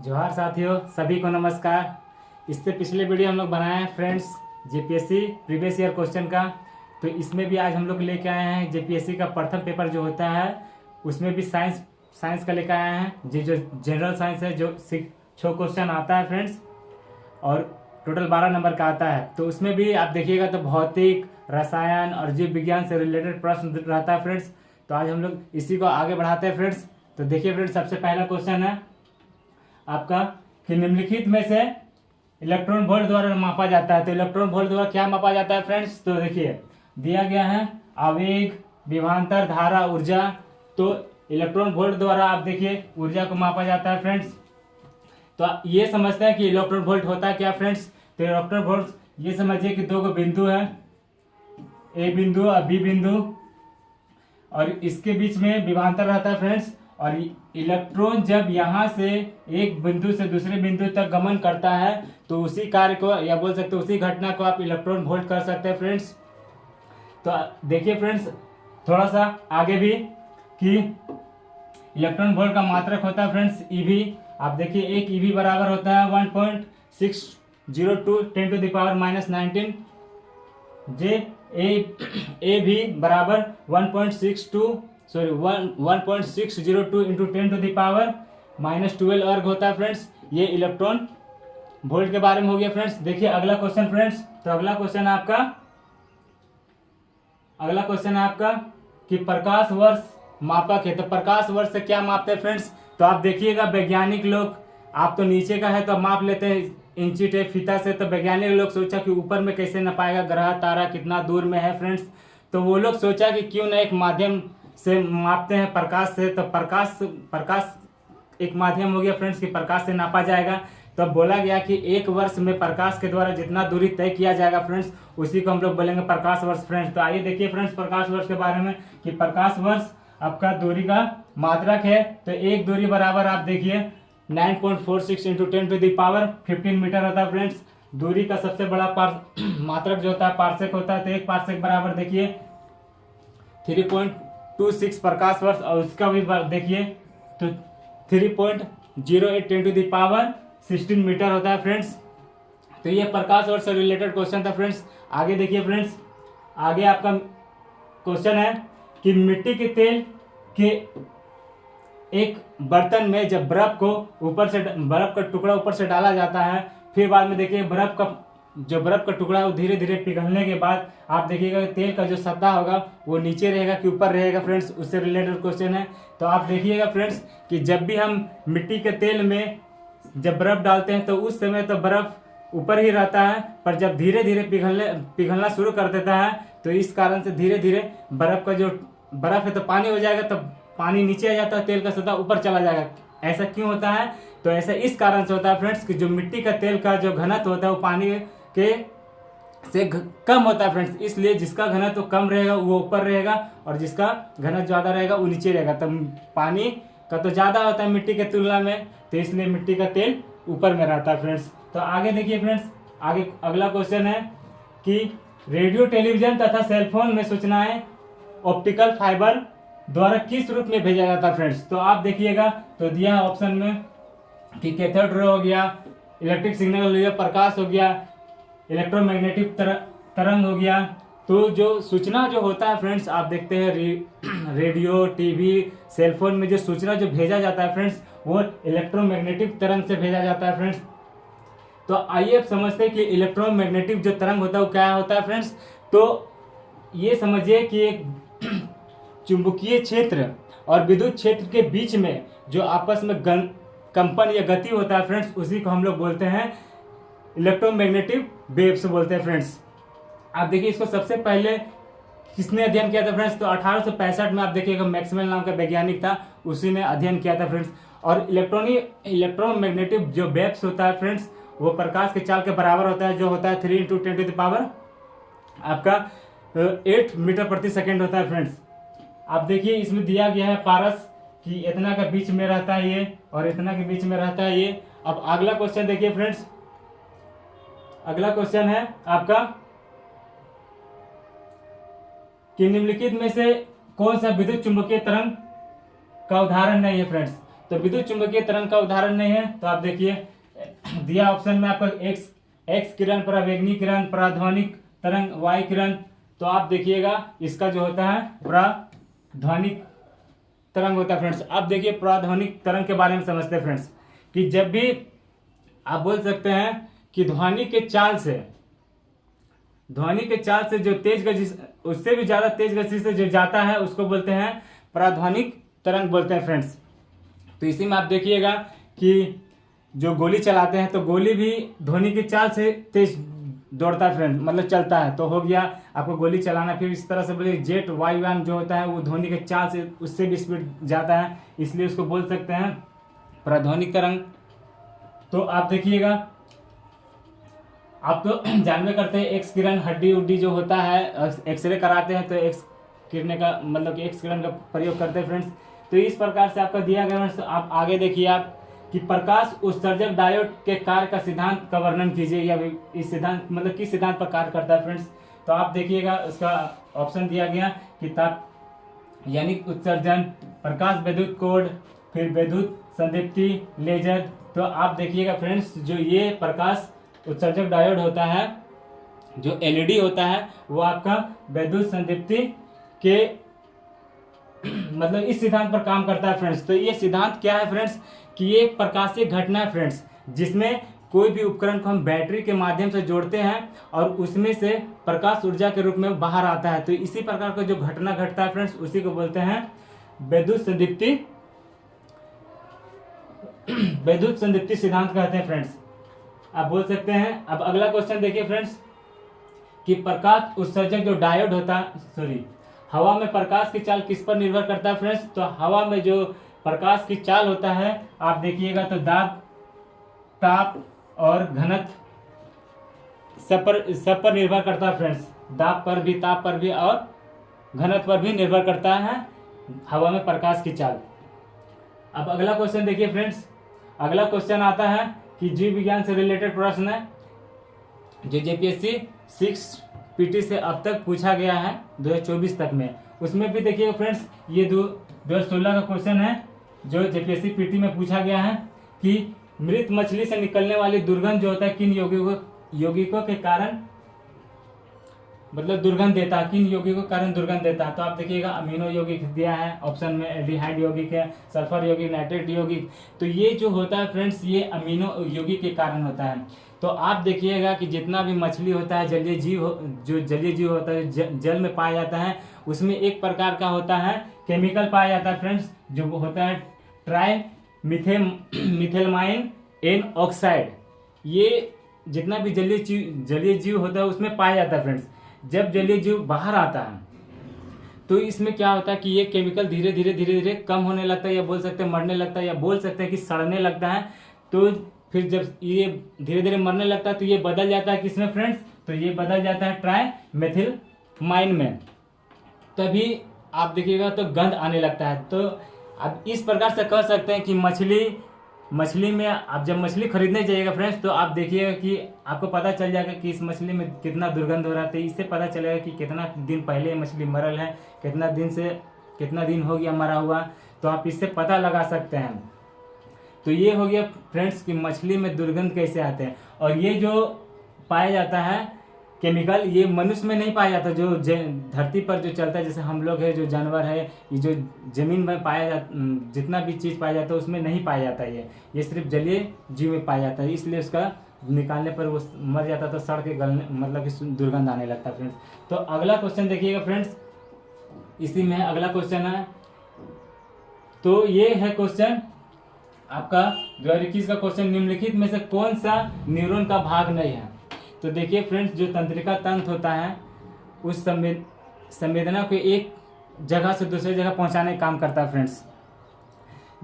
जोहार साथियों, सभी को नमस्कार। इससे पिछले वीडियो हम लोग बनाए हैं friends JPSC previous year question का। तो इसमें भी आज हम लोग लेके आए हैं जेपीएससी का प्रथम पेपर जो होता है उसमें भी साइंस का लेकर आए हैं। जो जनरल साइंस है, जो 6 क्वेश्चन आता है फ्रेंड्स, और टोटल 12 नंबर का आता है। तो उसमें भी आप देखिएगा तो भौतिक, रसायन और जीव विज्ञान से रिलेटेड प्रश्न रहता है फ्रेंड्स। तो आज हम लोग इसी को आगे बढ़ाते हैं फ्रेंड्स। तो देखिए फ्रेंड्स, सबसे पहला क्वेश्चन है आपका कि निम्नलिखित में से इलेक्ट्रॉन वोल्ट द्वारा मापा जाता है। तो इलेक्ट्रॉन वोल्ट द्वारा क्या मापा जाता है फ्रेंड्स? तो देखिए दिया गया है आवेग, विभवांतर, धारा, ऊर्जा। तो इलेक्ट्रॉन वोल्ट द्वारा आप देखिए ऊर्जा को मापा जाता है फ्रेंड्स। तो ये समझते हैं कि इलेक्ट्रॉन वोल्ट होता है क्या फ्रेंड्स? तो इलेक्ट्रॉन वोल्ट ये समझिए कि 2 बिंदु है, ए बिंदु और बी बिंदु, और इसके बीच में विभवांतर रहता है फ्रेंड्स। और इलेक्ट्रॉन जब यहाँ से एक बिंदु से दूसरे बिंदु तक गमन करता है तो उसी कार्य को, या बोल सकते हैं उसी घटना को आप इलेक्ट्रॉन वोल्ट कर सकते हैं फ्रेंड्स। तो देखिए फ्रेंड्स थोड़ा सा आगे भी कि इलेक्ट्रॉन वोल्ट का मात्रक होता है फ्रेंड्स ईवी। आप देखिए एक ईवी बराबर होता है 1.602 10⁻⁻19 जे ए भी बराबर 1.602 इंटू 10⁻⁻12 अर्ग होता है फ्रेंड्स। ये इलेक्ट्रॉन वोल्ट के बारे में हो गया फ्रेंड्स। देखिए अगला क्वेश्चन फ्रेंड्स। तो अगला क्वेश्चन है आपका कि प्रकाश वर्ष मापक है। तो प्रकाश वर्ष से क्या मापते हैं फ्रेंड्स? तो आप देखिएगा वैज्ञानिक लोग, आप तो नीचे का है तो माप लेते हैं इंची टेप फीता से। तो वैज्ञानिक लोग सोचा कि ऊपर में कैसे नापाएगा, ग्रह तारा कितना दूर में है फ्रेंड्स। तो वो लोग सोचा कि क्यों ना एक माध्यम से मापते हैं, प्रकाश से। तो प्रकाश एक माध्यम हो गया फ्रेंड्स कि प्रकाश से नापा जाएगा। तो बोला गया कि एक वर्ष में प्रकाश के द्वारा जितना दूरी तय किया जाएगा फ्रेंड्स उसी को हम लोग बोलेंगे प्रकाश वर्ष फ्रेंड्स। तो आइए देखिए फ्रेंड्स प्रकाश वर्ष के बारे में कि प्रकाश वर्ष आपका दूरी का मात्रक है। तो एक दूरी बराबर आप देखिए 9.46 इंटू 10⁻15 मीटर होता है फ्रेंड्स। दूरी का सबसे बड़ा मात्रक जो होता है पार्सेक होता है। तो एक पार्सेक बराबर देखिए 3.26 प्रकाश वर्ष, और उसका भी देखिए तो 3.08 10⁻16 मीटर होता है फ्रेंड्स। तो ये प्रकाश वर्ष से रिलेटेड क्वेश्चन था फ्रेंड्स। आगे देखिए फ्रेंड्स, आगे आपका क्वेश्चन है कि मिट्टी के तेल के एक बर्तन में जब बर्फ का टुकड़ा ऊपर से डाला जाता है, फिर बाद में देखिए बर्फ का टुकड़ा है वो धीरे धीरे पिघलने के बाद आप देखिएगा तेल का जो सतह होगा वो नीचे रहेगा कि ऊपर रहेगा फ्रेंड्स। उससे रिलेटेड क्वेश्चन है। तो आप देखिएगा फ्रेंड्स कि जब भी हम मिट्टी के तेल में जब बर्फ डालते हैं तो उस समय तो बर्फ ऊपर ही रहता है, पर जब धीरे धीरे पिघलना शुरू कर देता है तो इस कारण से धीरे धीरे बर्फ का जो बर्फ है तो पानी हो जाएगा, तो पानी नीचे आ जाता है, तेल का सतह ऊपर चला जाएगा। ऐसा क्यों होता है? तो ऐसा इस कारण से होता है फ्रेंड्स कि जो मिट्टी का तेल का जो घनत्व होता है वो पानी के से कम होता है फ्रेंड्स। इसलिए जिसका घनत्व कम रहेगा वो ऊपर रहेगा और जिसका घनत्व ज्यादा रहेगा वो नीचे रहेगा। तो पानी का तो ज्यादा होता है मिट्टी के तुलना में, तो इसलिए मिट्टी का तेल ऊपर में रहता है फ्रेंड्स। तो आगे देखिए फ्रेंड्स, आगे अगला क्वेश्चन है कि रेडियो, टेलीविजन तथा सेलफोन में सूचनाएं ऑप्टिकल फाइबर द्वारा किस रूप में भेजा जाता है फ्रेंड्स? तो आप देखिएगा तो दिया है ऑप्शन में कि कैथोड रे हो गया, इलेक्ट्रिक सिग्नल हो गया, प्रकाश हो गया, इलेक्ट्रोमैग्नेटिक तरंग हो गया। तो जो सूचना जो होता है फ्रेंड्स, आप देखते हैं रेडियो, टीवी, सेलफोन में जो सूचना जो भेजा जाता है फ्रेंड्स वो इलेक्ट्रोमैग्नेटिक तरंग से भेजा जाता है फ्रेंड्स। तो आइए अब समझते हैं कि इलेक्ट्रोमैग्नेटिक जो तरंग होता है वो क्या होता है फ्रेंड्स। तो ये समझिए कि एक चुंबकीय क्षेत्र और विद्युत क्षेत्र के बीच में जो आपस में कंपन या गति होता है फ्रेंड्स उसी को हम लोग बोलते हैं इलेक्ट्रोमैग्नेटिक वेव्स बोलते हैं फ्रेंड्स। आप देखिए इसको सबसे पहले किसने अध्ययन किया था फ्रेंड्स? तो 1865 में आप देखिएगा मैक्सवेल नाम का वैज्ञानिक था, उसी ने अध्ययन किया था फ्रेंड्स। और इलेक्ट्रोमैग्नेटिक जो वेव्स होता है फ्रेंड्स वो प्रकाश के चाल के बराबर होता है, जो होता है 3 इंटू 10⁻⁸ आपका 8 मीटर प्रति सेकेंड होता है फ्रेंड्स। आप देखिए इसमें दिया गया है पारस कि इतना के बीच में रहता है ये और इतना के बीच में रहता है ये। अब अगला क्वेश्चन देखिए फ्रेंड्स, अगला क्वेश्चन है आपका कि निम्नलिखित में से कौन सा विद्युत चुंबकीय तरंग का उदाहरण नहीं है फ्रेंड्स। तो विद्युत चुंबकीय तरंग का उदाहरण नहीं है। तो आप देखिए दिया ऑप्शन में आपका एक्स किरण, परावैंगनी किरण, पराध्वनिक तरंग, वाई किरण। तो आप देखिएगा इसका जो होता है पराध्वनिक तरंग होता है फ्रेंड्स। अब देखिए पराध्वनिक तरंग के बारे में समझते हैं फ्रेंड्स, कि जब भी आप बोल सकते हैं कि ध्वनि के चाल से जो तेज गति, उससे भी ज्यादा तेज गति से जो जाता है उसको बोलते हैं पराध्वनिक तरंग बोलते हैं फ्रेंड्स। तो इसी में आप देखिएगा कि जो गोली चलाते हैं तो गोली भी ध्वनि की चाल से तेज दौड़ता है फ्रेंड, मतलब चलता है। तो हो गया आपको गोली चलाना। फिर इस तरह से बोलिए जेट वायुयान जो होता है वो ध्वनि के चाल से उससे भी स्पीड जाता है, इसलिए उसको बोल सकते हैं पराध्वनिक तरंग। तो आप देखिएगा, आप तो जानवे करते हैं एक्स किरण हड्डी उड्डी जो होता है, एक्सरे कराते हैं तो एक्स किरण का मतलब कि एक्स किरण का प्रयोग करते हैं फ्रेंड्स। तो इस प्रकार से आपका दिया गया फ्रेंड्स। आप आगे देखिए आप कि प्रकाश उत्सर्जक डायोड के कार्य का सिद्धांत का वर्णन कीजिए, या इस सिद्धांत मतलब किस सिद्धांत पर कार्य करता है फ्रेंड्स। तो आप देखिएगा उसका ऑप्शन दिया गया कि ताप यानी उत्सर्जन, प्रकाश विद्युत कोड, फिर विद्युत संदीप्ति, लेजर। तो आप देखिएगा फ्रेंड्स, जो ये प्रकाश उत्सर्जक डायोड होता है, जो एलईडी होता है, वो आपका विद्युत संदीप्ति के मतलब इस सिद्धांत पर काम करता है फ्रेंड्स। तो ये सिद्धांत क्या है फ्रेंड्स, कि ये एक प्रकाशीय घटना है फ्रेंड्स, जिसमें कोई भी उपकरण को हम बैटरी के माध्यम से जोड़ते हैं और उसमें से प्रकाश ऊर्जा के रूप में बाहर आता है। तो इसी प्रकार का जो घटना घटता है फ्रेंड्स, उसी को बोलते हैं विद्युत संदीप्ति सिद्धांत कहते हैं फ्रेंड्स, आप बोल सकते हैं। अब अगला क्वेश्चन देखिए फ्रेंड्स, कि प्रकाश उत्सर्जक जो डायोड होता है, हवा में प्रकाश की चाल किस पर निर्भर करता है फ्रेंड्स। तो हवा में जो प्रकाश की चाल होता है आप देखिएगा तो दाब, ताप और घनत्व सब पर निर्भर करता है फ्रेंड्स। दाब पर भी, ताप पर भी और घनत्व पर भी निर्भर करता है हवा में प्रकाश की चाल। अब अगला क्वेश्चन देखिए फ्रेंड्स, अगला क्वेश्चन आता है कि जीव विज्ञान से रिलेटेड प्रश्न है, जो जेपीएससी 6 पीटी से अब तक पूछा गया है 2024 तक में। उसमें भी देखिएगा फ्रेंड्स, ये 2016 का क्वेश्चन है जो जेपीएससी पीटी में पूछा गया है, कि मृत मछली से निकलने वाली दुर्गंध जो होता है किन यौगिकों के कारण मतलब दुर्गंध देता है, किन यौगिकों के कारण दुर्गंध देता है। तो आप देखिएगा अमीनो यौगिक दिया है ऑप्शन में, एल्डिहाइड यौगिक है, सल्फर यौगिक, नाइट्रेट यौगिक। तो ये जो होता है फ्रेंड्स, ये अमीनो यौगिक के कारण होता है। तो आप देखिएगा कि जितना भी मछली होता है, जलीय जीव होता है, जल में पाया जाता है, उसमें एक प्रकार का होता है केमिकल पाया जाता है फ्रेंड्स, जो होता है ट्राई मिथेलमाइन एन ऑक्साइड। ये जितना भी जलीय जीव होता है उसमें पाया जाता है फ्रेंड्स। जब जलीय जीव बाहर आता है तो इसमें क्या होता है कि ये केमिकल धीरे धीरे कम होने लगता है, या बोल सकते हैं मरने लगता है, या बोल सकते हैं कि सड़ने लगता है। तो फिर जब ये धीरे धीरे मरने लगता है तो ये बदल जाता है किसमें फ्रेंड्स, तो ये बदल जाता है ट्राई मेथिलमाइन में। तभी आप देखिएगा तो गंध आने लगता है। तो आप इस प्रकार से कह सकते हैं कि मछली में आप जब मछली खरीदने जाइएगा फ्रेंड्स, तो आप देखिएगा कि आपको पता चल जाएगा कि इस मछली में कितना दुर्गंध हो रहा है। इससे पता चलेगा कि कितना दिन पहले मछली मरल है, कितना दिन हो गया मरा हुआ, तो आप इससे पता लगा सकते हैं। तो ये हो गया फ्रेंड्स कि मछली में दुर्गंध कैसे आते हैं। और ये जो पाया जाता है केमिकल, ये मनुष्य में नहीं पाया जाता, जो धरती पर जो चलता है, जैसे हम लोग है, जो जानवर है, ये जो जमीन में पाया जाता, जितना भी चीज़ पाया जाता है उसमें नहीं पाया जाता है। ये सिर्फ जलीय जीव में पाया जाता है, इसलिए उसका निकालने पर वो मर जाता तो सड़ के गलने मतलब कि दुर्गंध आने लगता है फ्रेंड्स। तो अगला क्वेश्चन देखिएगा फ्रेंड्स, इसी में अगला क्वेश्चन है। तो ये है क्वेश्चन आपका 2021 का क्वेश्चन, निम्नलिखित में से कौन सा न्यूरॉन का भाग नहीं है। तो देखिए फ्रेंड्स, जो तंत्रिका तंत्र होता है उस संवेदना को एक जगह से दूसरी जगह पहुंचाने का काम करता है फ्रेंड्स।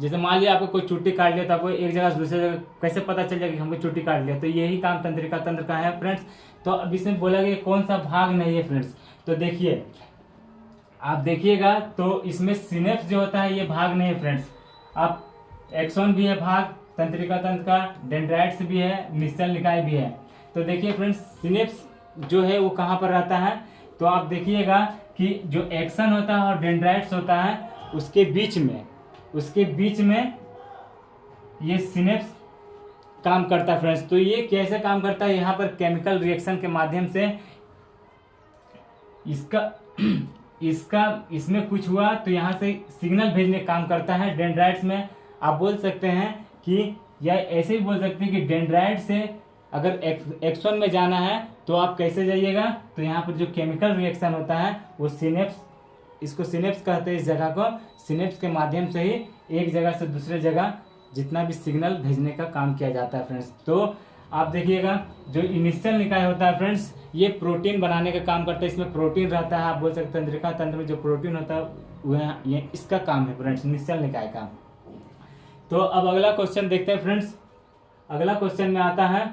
जैसे मान लिया आपको कोई चुट्टी काट लिया, तो आपको एक जगह से दूसरी जगह कैसे पता चल जाएगा कि हमको चुट्टी काट लिया, तो यही काम तंत्रिका तंत्र का है फ्रेंड्स। तो अब इसमें बोला गया कौन सा भाग नहीं है फ्रेंड्स। तो देखिए आप देखिएगा तो इसमें सिनेप्स जो होता है ये भाग नहीं है फ्रेंड्स। आप एक्सॉन भी है भाग तंत्रिका तंत्र का, डेंड्राइट्स भी है, निश्चल निकाय भी है। तो देखिए फ्रेंड्स, सिनेप्स जो है वो कहाँ पर रहता है, तो आप देखिएगा कि जो एक्सन होता है और डेंड्राइट्स होता है उसके बीच में ये सिनेप्स काम करता है फ्रेंड्स। तो ये कैसे काम करता है, यहाँ पर केमिकल रिएक्शन के माध्यम से इसमें कुछ हुआ तो यहाँ से सिग्नल भेजने काम करता है डेंड्राइट्स में। आप बोल सकते हैं कि, या ऐसे ही बोल सकते हैं कि डेंड्राइट से अगर एक्सोन में जाना है तो आप कैसे जाइएगा, तो यहाँ पर जो केमिकल रिएक्शन होता है वो सिनेप्स, इसको सिनेप्स कहते हैं, इस जगह को सिनेप्स के माध्यम से ही एक जगह से दूसरे जगह जितना भी सिग्नल भेजने का काम किया जाता है फ्रेंड्स। तो आप देखिएगा जो इनिशियल निकाय होता है फ्रेंड्स, ये प्रोटीन बनाने का काम करता है, इसमें प्रोटीन रहता है। आप बोल सकते हैं तंत्रिका तंत्र में जो प्रोटीन होता है वह ये इसका काम है फ्रेंड्स, इनिशियल निकाय का। तो अब अगला क्वेश्चन देखते हैं फ्रेंड्स। अगला क्वेश्चन में आता है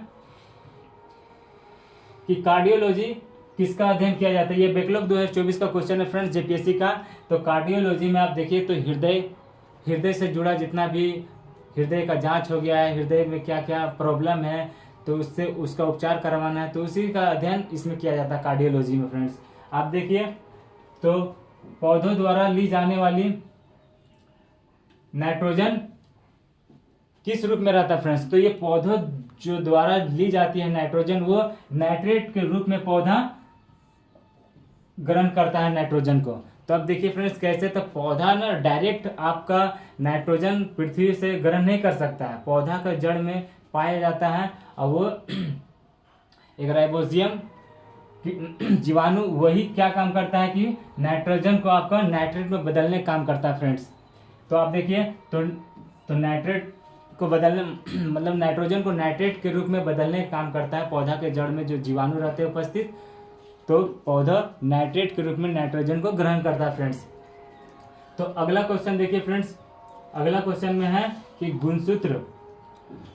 कि कार्डियोलॉजी किसका अध्ययन किया जाता है। ये बैकलॉग 2024 का क्वेश्चन है फ्रेंड्स, जेपीएससी का। तो कार्डियोलॉजी में आप देखिए तो हृदय से जुड़ा जितना भी हृदय का जांच हो गया है, हृदय में क्या क्या प्रॉब्लम है तो उससे उसका उपचार करवाना है, तो उसी का अध्ययन इसमें किया जाता है कार्डियोलॉजी में फ्रेंड्स। आप देखिए तो पौधों द्वारा ली जाने वाली नाइट्रोजन किस रूप में रहता है फ्रेंड्स, तो ये पौधों जो द्वारा ली जाती है नाइट्रोजन वो नाइट्रेट के रूप में पौधा ग्रहण करता है नाइट्रोजन को। तो अब देखिए फ्रेंड्स कैसे, तो पौधा ना डायरेक्ट आपका नाइट्रोजन पृथ्वी से ग्रहण नहीं कर सकता है, पौधा का जड़ में पाया जाता है और वो एक राइबोजियम जीवाणु वही क्या काम करता है कि नाइट्रोजन को आपका नाइट्रेट में बदलने काम करता है फ्रेंड्स। तो आप देखिए तो नाइट्रेट को बदलने मतलब नाइट्रोजन को नाइट्रेट के रूप में बदलने का काम करता है पौधा के जड़ में जो जीवाणु रहते हैं उपस्थित, तो पौधा नाइट्रेट के रूप में नाइट्रोजन को ग्रहण करता है फ्रेंड्स। तो अगला क्वेश्चन देखिए फ्रेंड्स, अगला क्वेश्चन में है कि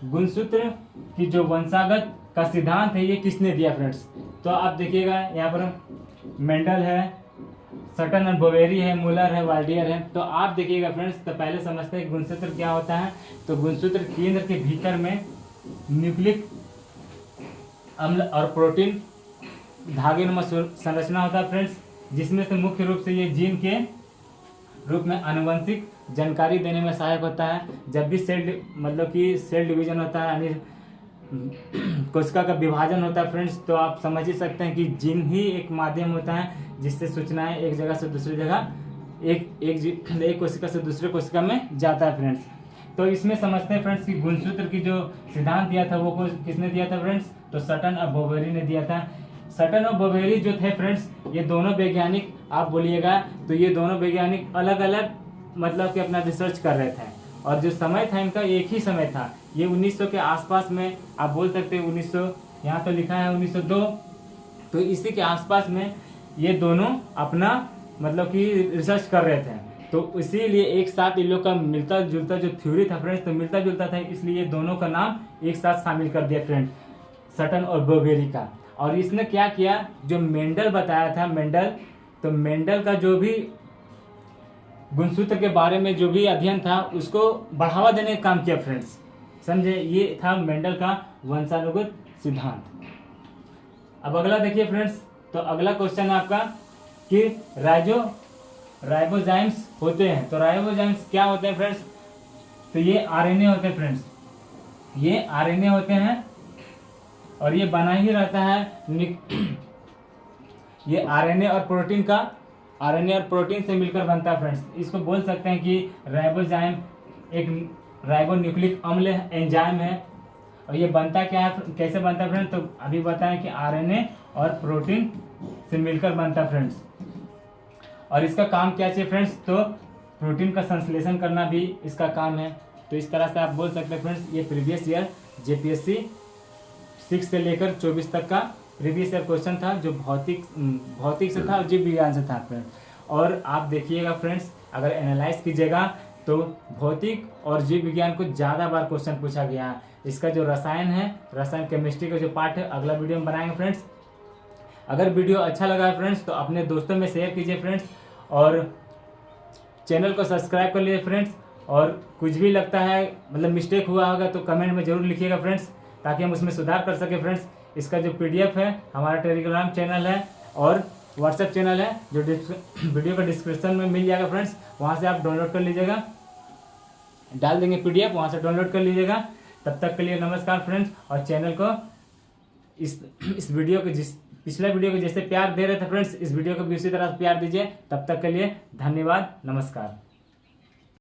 गुणसूत्र की जो वंशागत का सिद्धांत है ये किसने दिया फ्रेंड्स। तो आप देखिएगा यहाँ पर मेंडल है, सटन और बोवेरी है, मुलर है, वाल्डियर है। तो आप देखिएगा फ्रेंड्स, तो पहले समझते हैं गुणसूत्र क्या होता है। तो गुणसूत्र केंद्र के भीतर में न्यूक्लिक अम्ल और प्रोटीन धागेनुमा संरचना होता है फ्रेंड्स, जिसमें से मुख्य रूप से ये जीन के रूप में आनुवंशिक जानकारी देने में सहायक होता है। जब भी सेल डिवीजन होता है यानी कोशिका का विभाजन होता है फ्रेंड्स, तो आप समझ ही सकते हैं कि जीन ही एक माध्यम होता है जिससे सूचनाएं एक जगह से दूसरी जगह एक कोशिका से दूसरे कोशिका में जाता है फ्रेंड्स। तो इसमें समझते हैं फ्रेंड्स कि गुणसूत्र की जो सिद्धांत दिया था वो किसने दिया था फ्रेंड्स, तो सटन और बोवेरी ने दिया था। सटन और बोवेरी जो थे फ्रेंड्स, ये दोनों वैज्ञानिक आप बोलिएगा तो ये दोनों वैज्ञानिक अलग अलग मतलब कि अपना रिसर्च कर रहे थे, और जो समय था इनका एक ही समय था। ये 1900 के आसपास में आप बोल सकते हैं 1900, यहाँ तो लिखा है 1902, तो इसी के आसपास में ये दोनों अपना मतलब कि रिसर्च कर रहे थे। तो इसीलिए एक साथ इन लोग का मिलता जुलता जो थ्योरी था फ्रेंड्स, तो मिलता जुलता था, इसलिए दोनों का नाम एक साथ शामिल कर दिया फ्रेंड्स, सटन और बोवेरी का। और इसने क्या किया, जो मेंडल बताया था तो मेंडल का जो भी गुणसूत्र के बारे में जो भी अध्ययन था उसको बढ़ावा देने का काम किया फ्रेंड्स, समझे। ये था मेंडल का वंशानुगत सिद्धांत। अब अगला देखिए फ्रेंड्स, तो अगला क्वेश्चन है आपका कि राइबोजाइम्स होते हैं। तो राइबोजाइम्स क्या होते हैं फ्रेंड्स, तो ये आरएनए होते हैं फ्रेंड्स, ये आरएनए होते हैं और ये बना ही रहता है ये आरएनए और प्रोटीन से मिलकर बनता है फ्रेंड्स। इसको बोल सकते हैं कि राइबोजाइम एक राइबोन्यूक्लिक अम्ल एंजाइम है। और ये बनता क्या है, कैसे बनता है फ्रेंड्स, तो अभी बताएं कि आरएनए और प्रोटीन से मिलकर बनता है फ्रेंड्स। और इसका काम क्या चाहिए फ्रेंड्स, तो प्रोटीन का संश्लेषण करना भी इसका काम है। तो इस तरह से आप बोल सकते हैं फ्रेंड्स, ये प्रीवियस ईयर जेपीएससी 6 से लेकर 24 तक का प्रीवियस ईयर क्वेश्चन था, जो भौतिक से था और जीव विज्ञान से था फ्रेंड्स। और आप देखिएगा फ्रेंड्स, अगर एनालाइज कीजिएगा तो भौतिक और जीव विज्ञान को ज़्यादा बार क्वेश्चन पूछा गया है। इसका जो रसायन केमिस्ट्री का जो पार्ट है अगला वीडियो में बनाएंगे फ्रेंड्स। अगर वीडियो अच्छा लगा है फ्रेंड्स तो अपने दोस्तों में शेयर कीजिए फ्रेंड्स, और चैनल को सब्सक्राइब कर लीजिए फ्रेंड्स। और कुछ भी लगता है मतलब मिस्टेक हुआ होगा तो कमेंट में जरूर लिखिएगा फ्रेंड्स, ताकि हम उसमें सुधार कर सकें फ्रेंड्स। इसका जो पीडीएफ है हमारा टेलीग्राम चैनल है और व्हाट्सएप चैनल है, जो वीडियो का डिस्क्रिप्शन में मिल जाएगा फ्रेंड्स, वहाँ से आप डाउनलोड कर लीजिएगा। डाल देंगे PDF, वहाँ से डाउनलोड कर लीजिएगा। तब तक के लिए नमस्कार फ्रेंड्स, और चैनल को इस वीडियो को पिछले वीडियो को जैसे प्यार दे रहे थे फ्रेंड्स, इस वीडियो को भी उसी तरह प्यार दीजिए। तब तक के लिए धन्यवाद, नमस्कार।